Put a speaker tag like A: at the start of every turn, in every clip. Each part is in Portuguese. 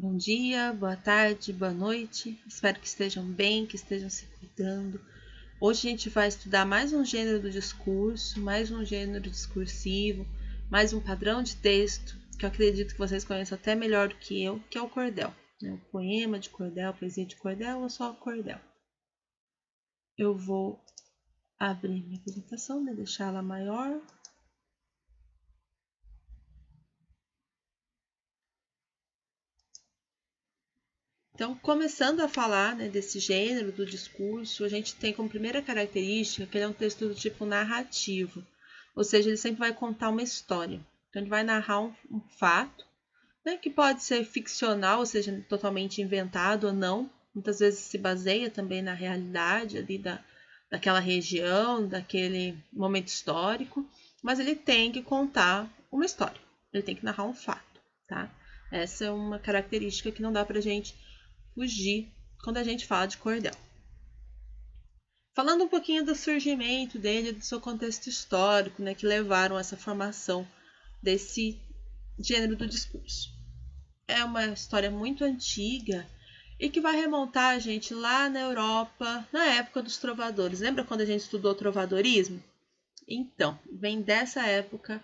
A: Bom dia, boa tarde, boa noite. Espero que estejam bem, que estejam se cuidando. Hoje a gente vai estudar mais um gênero do discurso, mais um gênero discursivo, mais um padrão de texto que eu acredito que vocês conheçam até melhor do que eu, que é o cordel. O poema de cordel, poesia de cordel ou só cordel. Eu vou abrir minha apresentação, deixá-la maior. Então, começando a falar desse gênero do discurso, a gente tem como primeira característica que ele é um texto do tipo narrativo, ou seja, ele sempre vai contar uma história. Então, ele vai narrar um fato, que pode ser ficcional, ou seja, totalmente inventado ou não. Muitas vezes se baseia também na realidade ali daquela região, daquele momento histórico, mas ele tem que contar uma história, ele tem que narrar um fato, tá? Essa é uma característica que não dá pra gente fugir quando a gente fala de cordel. Falando um pouquinho do surgimento dele, do seu contexto histórico, que levaram a essa formação desse gênero do discurso. É uma história muito antiga e que vai remontar a gente lá na Europa, na época dos trovadores. Lembra quando a gente estudou trovadorismo? Então, vem dessa época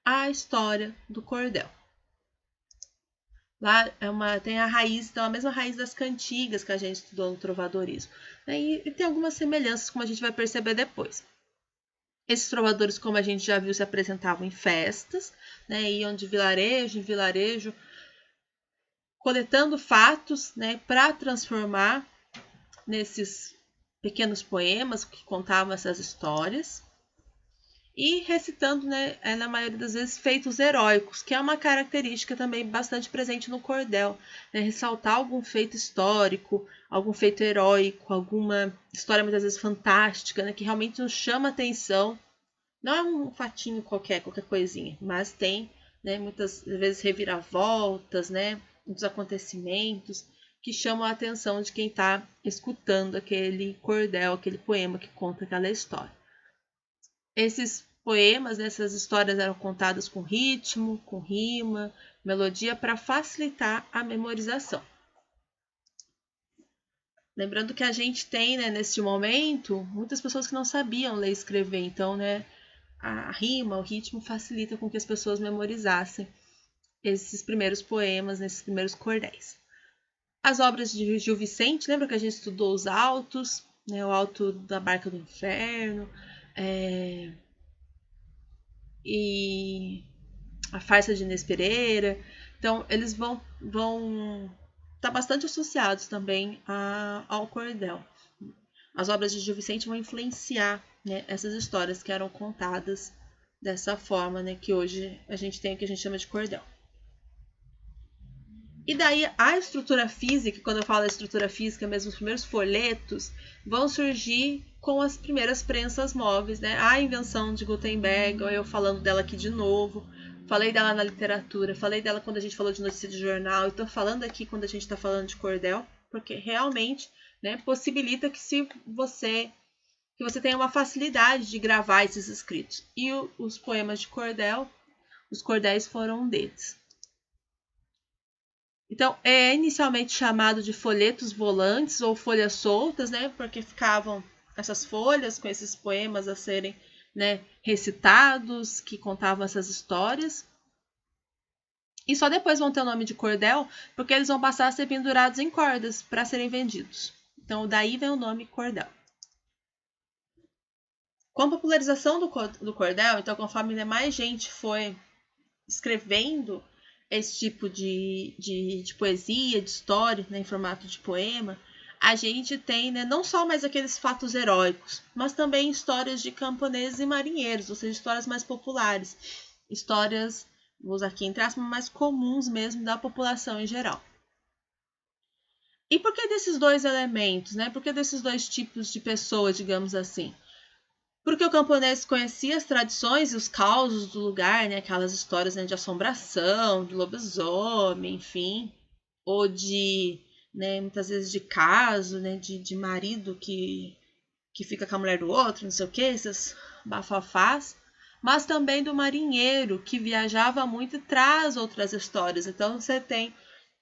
A: a história do cordel. Lá tem a raiz, então a mesma raiz das cantigas que a gente estudou no trovadorismo. E tem algumas semelhanças, como a gente vai perceber depois. Esses trovadores, como a gente já viu, se apresentavam em festas, iam de vilarejo em vilarejo, coletando fatos para transformar nesses pequenos poemas que contavam essas histórias. E recitando, na maioria das vezes, feitos heróicos, que é uma característica também bastante presente no cordel. Ressaltar algum feito histórico, algum feito heróico, alguma história muitas vezes fantástica, que realmente nos chama a atenção. Não é um fatinho qualquer coisinha, mas tem muitas vezes reviravoltas, muitos acontecimentos que chamam a atenção de quem está escutando aquele cordel, aquele poema que conta aquela história. Esses poemas, essas histórias eram contadas com ritmo, com rima, melodia para facilitar a memorização. Lembrando que a gente tem, nesse momento, muitas pessoas que não sabiam ler e escrever, então, a rima, o ritmo facilita com que as pessoas memorizassem esses primeiros poemas, nesses primeiros cordéis. As obras de Gil Vicente, lembra que a gente estudou os altos, o alto da Barca do Inferno, e a farsa de Inês Pereira. Então, eles vão estar bastante associados também ao cordel. As obras de Gil Vicente vão influenciar essas histórias que eram contadas dessa forma, que hoje a gente tem o que a gente chama de cordel. E daí a estrutura física, quando eu falo estrutura física, mesmo os primeiros folhetos, vão surgir com as primeiras prensas móveis, A invenção de Gutenberg, eu falando dela aqui de novo, falei dela na literatura, falei dela quando a gente falou de notícia de jornal, e estou falando aqui quando a gente está falando de cordel, porque realmente possibilita que você tenha uma facilidade de gravar esses escritos. E os poemas de cordel, os cordéis foram um deles. Então, é inicialmente chamado de folhetos volantes ou folhas soltas, porque ficavam essas folhas com esses poemas a serem recitados, que contavam essas histórias. E só depois vão ter o nome de cordel, porque eles vão passar a ser pendurados em cordas para serem vendidos. Então, daí vem o nome cordel. Com a popularização do cordel, então, conforme mais gente foi escrevendo esse tipo de poesia, de história, em formato de poema, a gente tem não só mais aqueles fatos heróicos, mas também histórias de camponeses e marinheiros, ou seja, histórias mais populares, histórias, vou usar aqui entre aspas, mais comuns mesmo da população em geral. E por que desses dois elementos, Por que desses dois tipos de pessoas, digamos assim? Porque o camponês conhecia as tradições e os causos do lugar, aquelas histórias de assombração, de lobisomem, enfim, ou de, muitas vezes de caso, de marido que fica com a mulher do outro, não sei o que, esses bafafás, mas também do marinheiro que viajava muito e traz outras histórias. Então você tem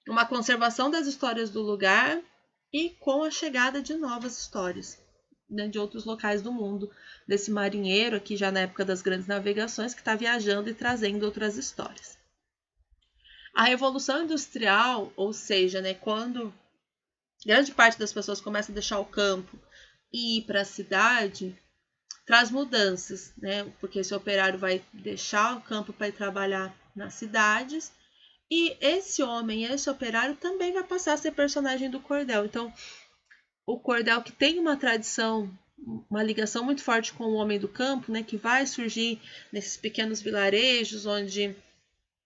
A: uma conservação das histórias do lugar e com a chegada de novas histórias, né, de outros locais do mundo, desse marinheiro aqui já na época das grandes navegações que está viajando e trazendo outras histórias. A Revolução Industrial, ou seja, né, quando grande parte das pessoas começa a deixar o campo e ir para a cidade, traz mudanças, né? Porque esse operário vai deixar o campo para ir trabalhar nas cidades e esse homem, esse operário também vai passar a ser personagem do cordel. Então, o cordel que tem uma tradição, uma ligação muito forte com o homem do campo, né? Que vai surgir nesses pequenos vilarejos onde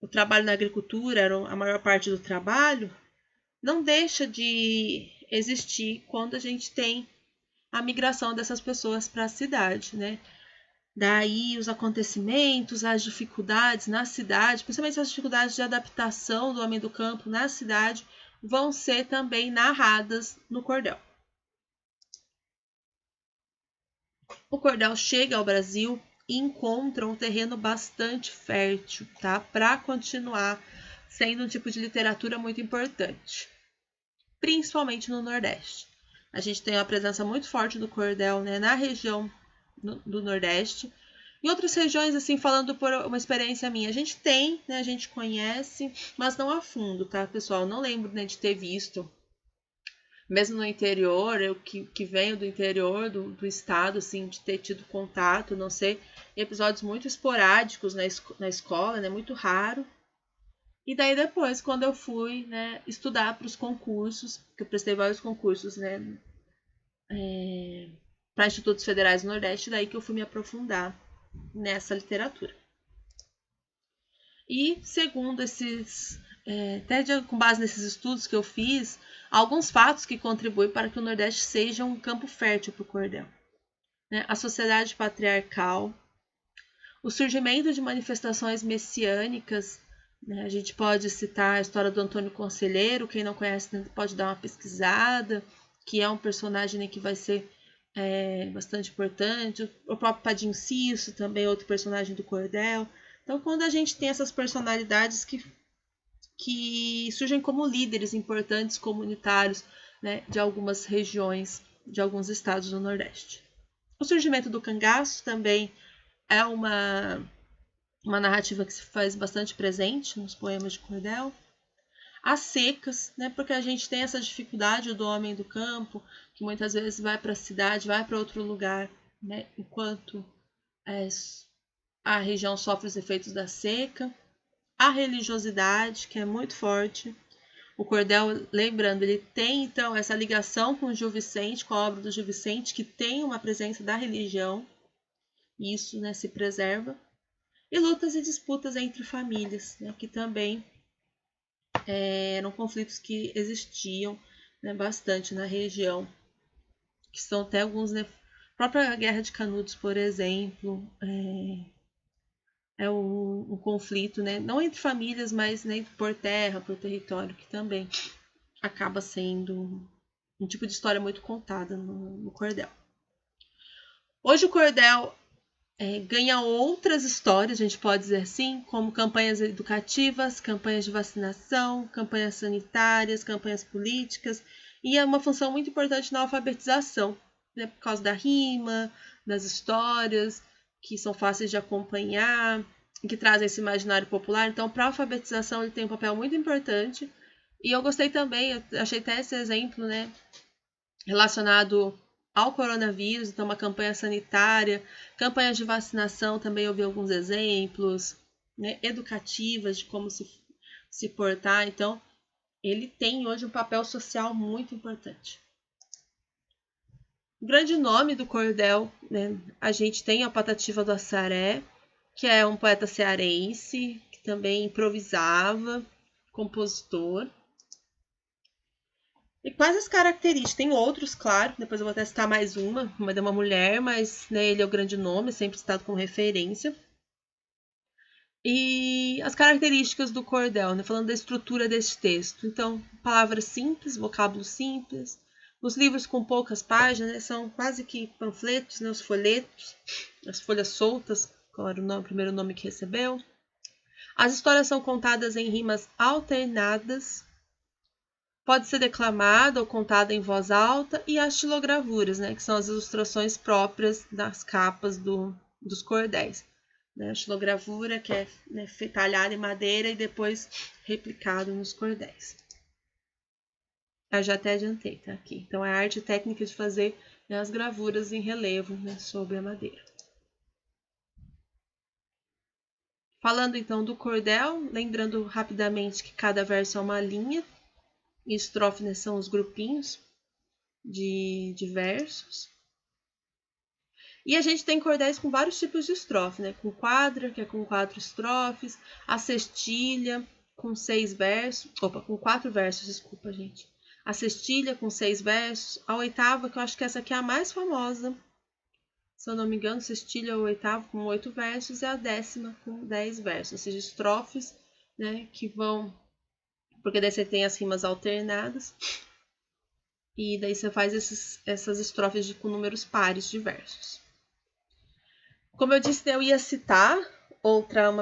A: o trabalho na agricultura era a maior parte do trabalho, não deixa de existir quando a gente tem a migração dessas pessoas para a cidade, né? Daí os acontecimentos, as dificuldades na cidade, principalmente as dificuldades de adaptação do homem do campo na cidade, vão ser também narradas no cordel. O cordel chega ao Brasil e encontra um terreno bastante fértil, tá? Para continuar sendo um tipo de literatura muito importante, principalmente no Nordeste. A gente tem uma presença muito forte do cordel, né, na região do Nordeste. Em outras regiões, assim, falando por uma experiência minha, a gente tem, né, a gente conhece, mas não a fundo, tá, pessoal? Não lembro, né, de ter visto. Mesmo no interior, eu que venho do interior do estado, assim, de ter tido contato, não sei, episódios muito esporádicos na escola, né, muito raro. E daí depois, quando eu fui, né, estudar para os concursos, que eu prestei vários concursos, né, para institutos federais do Nordeste, daí que eu fui me aprofundar nessa literatura. E segundo esses, até com base nesses estudos que eu fiz, alguns fatos que contribuem para que o Nordeste seja um campo fértil para o cordel, né? A sociedade patriarcal, o surgimento de manifestações messiânicas, né? A gente pode citar a história do Antônio Conselheiro, quem não conhece pode dar uma pesquisada, que é um personagem que vai ser bastante importante. O próprio Padim Cisso, também outro personagem do cordel. Então, quando a gente tem essas personalidades que surgem como líderes importantes comunitários, né, de algumas regiões, de alguns estados do Nordeste. O surgimento do cangaço também é uma narrativa que se faz bastante presente nos poemas de cordel. As secas, né, porque a gente tem essa dificuldade do homem do campo, que muitas vezes vai para a cidade, vai para outro lugar, né, enquanto a região sofre os efeitos da seca. A religiosidade, que é muito forte. O cordel, lembrando, ele tem então essa ligação com o Gil Vicente, com a obra do Gil Vicente, que tem uma presença da religião, e isso, né, se preserva. E lutas e disputas entre famílias, né, que também eram conflitos que existiam, né, bastante na região, que são até alguns, né, a própria Guerra de Canudos, por exemplo, é um conflito, né, não entre famílias, mas, né, por terra, por território, que também acaba sendo um tipo de história muito contada no cordel. Hoje o cordel ganha outras histórias, a gente pode dizer assim, como campanhas educativas, campanhas de vacinação, campanhas sanitárias, campanhas políticas, e é uma função muito importante na alfabetização, né, por causa da rima, das histórias, que são fáceis de acompanhar, que trazem esse imaginário popular. Então, para a alfabetização, ele tem um papel muito importante. E eu gostei também, eu achei até esse exemplo, né, relacionado ao coronavírus, então uma campanha sanitária, campanhas de vacinação, também eu vi alguns exemplos, né, educativas de como se portar. Então, ele tem hoje um papel social muito importante. O grande nome do cordel, né, a gente tem a Patativa do Assaré, que é um poeta cearense, que também improvisava, compositor. E quais as características? Tem outros, claro, depois eu vou até citar mais uma de uma mulher, mas, né, ele é o grande nome, sempre citado como referência. E as características do cordel, né, falando da estrutura desse texto. Então, palavras simples, vocábulos simples. Os livros com poucas páginas, né, são quase que panfletos, né, os folhetos, as folhas soltas, qual era o primeiro nome que recebeu. As histórias são contadas em rimas alternadas. Pode ser declamada ou contada em voz alta, e as xilogravuras, né, que são as ilustrações próprias das capas dos cordéis. Né, a xilogravura, que é, né, talhada em madeira e depois replicado nos cordéis. Eu já até adiantei, tá aqui. Então, é a arte técnica de fazer, né, as gravuras em relevo, né, sobre a madeira. Falando então do cordel, lembrando rapidamente que cada verso é uma linha, e estrofe, né, são os grupinhos de versos. E a gente tem cordéis com vários tipos de estrofe, né? Com quadra, que é com 4 estrofes, a cestilha com 6 versos, com 4 versos, desculpa, gente. A cestilha com 6 versos, a oitava, que eu acho que essa aqui é a mais famosa, se eu não me engano, cestilha ou oitava com 8 versos, e a 10ª com 10 versos, ou seja, estrofes, né, que vão, porque daí você tem as rimas alternadas, e daí você faz essas estrofes com números pares de versos. Como eu disse, eu ia citar outra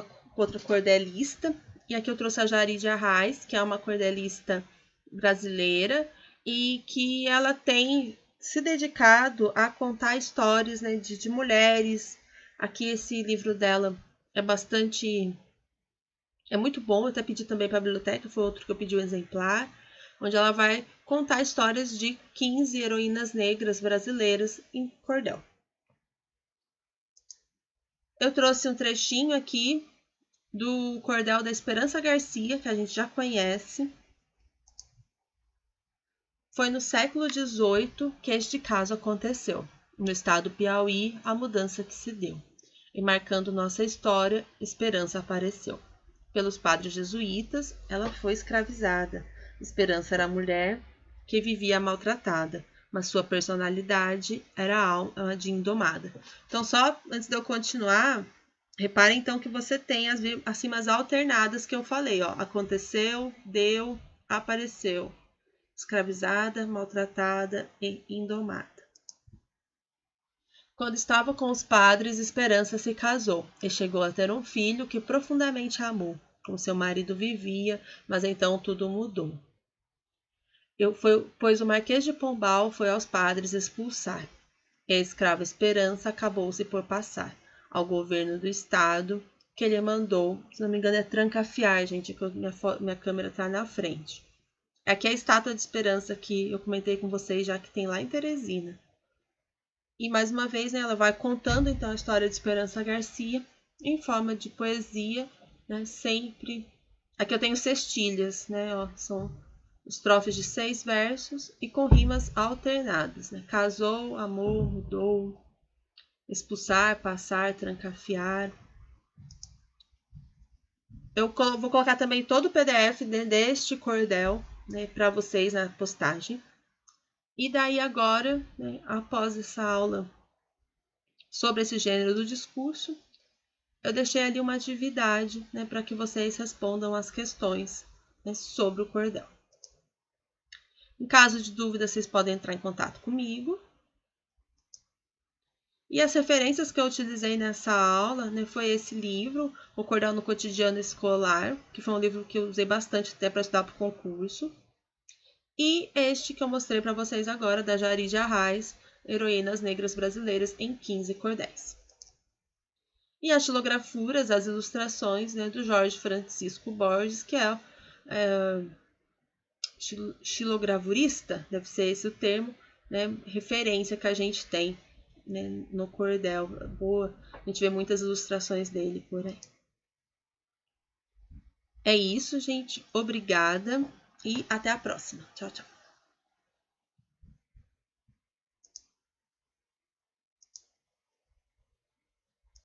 A: cordelista, e aqui eu trouxe a Jari de Arraes, que é uma cordelista brasileira, e que ela tem se dedicado a contar histórias, né, de mulheres. Aqui esse livro dela é muito bom, eu até pedi também para a biblioteca, foi outro que eu pedi um exemplar, onde ela vai contar histórias de 15 heroínas negras brasileiras em cordel. Eu trouxe um trechinho aqui do cordel da Esperança Garcia, que a gente já conhece. Foi no século XVIII que este caso aconteceu. No estado do Piauí, a mudança que se deu. E marcando nossa história, Esperança apareceu. Pelos padres jesuítas, ela foi escravizada. Esperança era a mulher que vivia maltratada, mas sua personalidade era a alma de indomada. Então, só antes de eu continuar, reparem então que você tem as rimas alternadas que eu falei, ó. Aconteceu, deu, apareceu. Escravizada, maltratada e indomada. Quando estava com os padres, Esperança se casou e chegou a ter um filho que profundamente amou. Com seu marido vivia, mas então tudo mudou. Pois o Marquês de Pombal foi aos padres expulsar, e a escrava Esperança acabou-se por passar ao governo do estado, que ele mandou, se não me engano é trancafiar, gente, que minha câmera está na frente. Aqui é a estátua de Esperança que eu comentei com vocês, já que tem lá em Teresina. E mais uma vez, né, ela vai contando então a história de Esperança Garcia em forma de poesia, né, sempre. Aqui eu tenho cestilhas, né, ó, são estrofes de 6 versos e com rimas alternadas, né? Casou, amou, mudou, expulsar, passar, trancafiar. Eu vou colocar também todo o PDF deste cordel, né, para vocês na postagem. E daí agora, né, após essa aula sobre esse gênero do discurso, eu deixei ali uma atividade, né, para que vocês respondam as questões, né, sobre o cordel. Em caso de dúvida, vocês podem entrar em contato comigo. E as referências que eu utilizei nessa aula, né, foi esse livro, O Cordel no Cotidiano Escolar, que foi um livro que eu usei bastante até para estudar para o concurso. E este que eu mostrei para vocês agora, da Jari de Arraes, Heroínas Negras Brasileiras em 15 Cordéis. E as xilografuras, as ilustrações, né, do Jorge Francisco Borges, que é xilogravurista, deve ser esse o termo, né, referência que a gente tem, né, no cordel. Boa, a gente vê muitas ilustrações dele por aí. É isso, gente. Obrigada e até a próxima. Tchau, tchau.